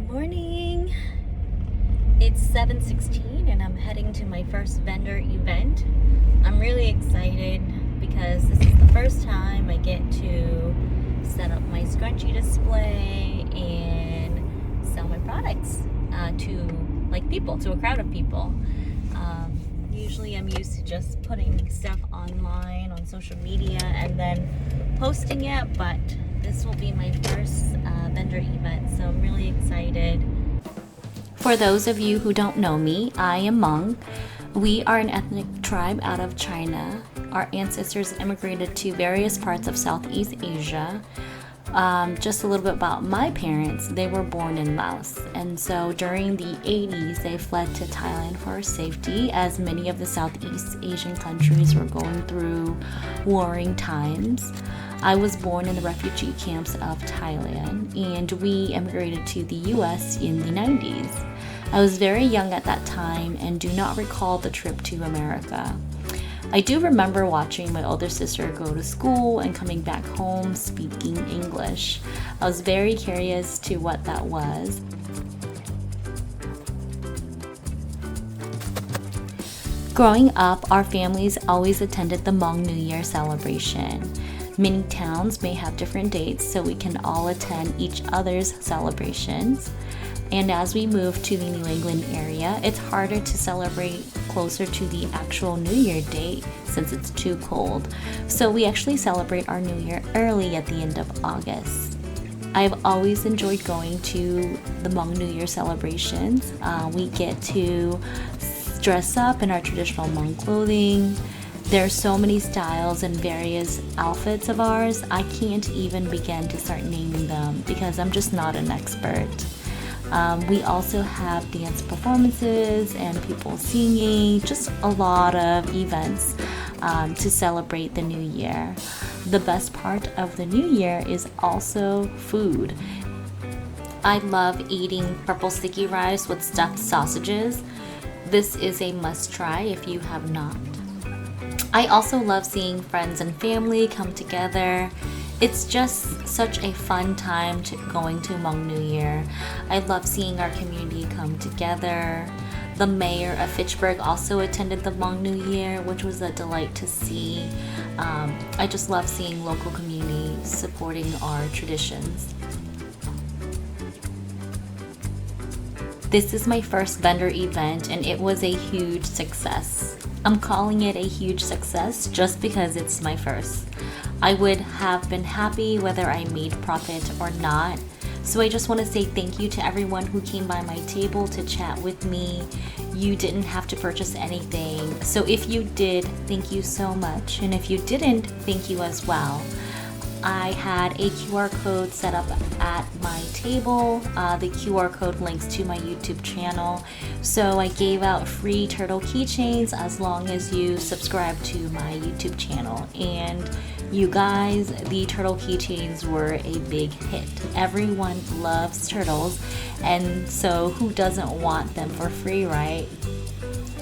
Morning. It's 7:16 and I'm heading to my first vendor event. I'm really excited because this is the first time I get to set up my scrunchie display and sell my products to a crowd of people. Usually I'm used to just putting stuff online on social media and then posting it, but this will be my first vendor event, so I'm really excited. For those of you who don't know me, I am Hmong. We are an ethnic tribe out of China. Our ancestors immigrated to various parts of Southeast Asia. Just a little bit about my parents. They were born in Laos, and so during the 80s they fled to Thailand for safety, as many of the Southeast Asian countries were going through warring times. I was born in the refugee camps of Thailand, and we immigrated to the US in the 90s. I was very young at that time and do not recall the trip to America. I do remember watching my older sister go to school and coming back home speaking English. I was very curious to what that was. Growing up, our families always attended the Hmong New Year celebration. Many towns may have different dates, so we can all attend each other's celebrations. And as we move to the New England area, it's harder to celebrate closer to the actual New Year date since it's too cold. So we actually celebrate our New Year early at the end of August. I've always enjoyed going to the Hmong New Year celebrations. We get to dress up in our traditional Hmong clothing. There's so many styles and various outfits of ours, I can't even begin to start naming them because I'm just not an expert. We also have dance performances and people singing, just a lot of events to celebrate the new year. The best part of the new year is also food. I love eating purple sticky rice with stuffed sausages. This is a must try if you have not. I also love seeing friends and family come together. It's just such a fun time going to Hmong New Year. I love seeing our community come together. The mayor of Fitchburg also attended the Hmong New Year, which was a delight to see. I just love seeing local communities supporting our traditions. This is my first vendor event and it was a huge success. I'm calling it a huge success just because it's my first. I would have been happy whether I made profit or not. So I just want to say thank you to everyone who came by my table to chat with me. You didn't have to purchase anything. So if you did, thank you so much. And if you didn't, thank you as well. I had a QR code set up at my table. The QR code links to my YouTube channel. So I gave out free turtle keychains as long as you subscribe to my YouTube channel. And you guys, the turtle keychains were a big hit. Everyone loves turtles, and so who doesn't want them for free, right?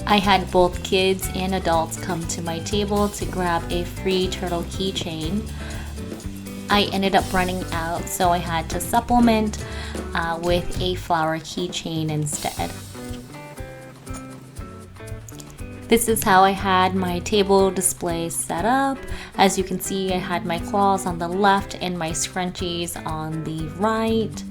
I had both kids and adults come to my table to grab a free turtle keychain. I ended up running out, so I had to supplement with a flower keychain instead. This is how I had my table display set up. As you can see, I had my claws on the left and my scrunchies on the right.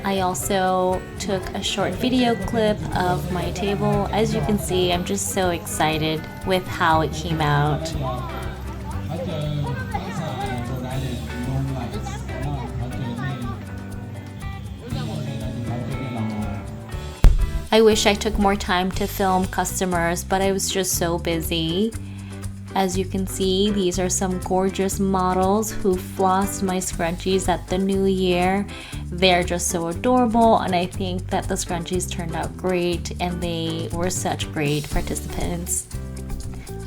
I also took a short video clip of my table. As you can see, I'm just so excited with how it came out. I wish I took more time to film customers, but I was just so busy. As you can see, these are some gorgeous models who flossed my scrunchies at the new year. They're just so adorable, and I think that the scrunchies turned out great and they were such great participants.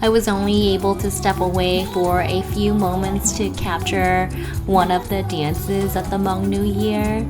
I was only able to step away for a few moments to capture one of the dances at the Hmong New Year.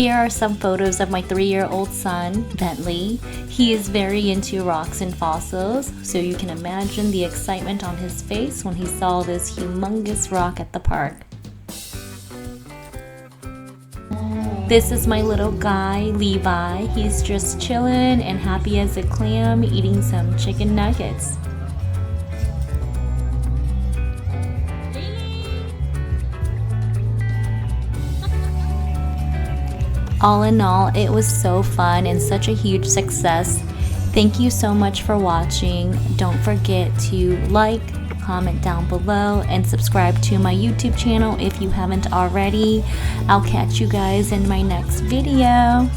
Here are some photos of my 3-year-old son, Bentley. He is very into rocks and fossils, so you can imagine the excitement on his face when he saw this humongous rock at the park. This is my little guy, Levi. He's just chilling and happy as a clam, eating some chicken nuggets. All in all, it was so fun and such a huge success. Thank you so much for watching. Don't forget to like, comment down below, and subscribe to my YouTube channel if you haven't already. I'll catch you guys in my next video.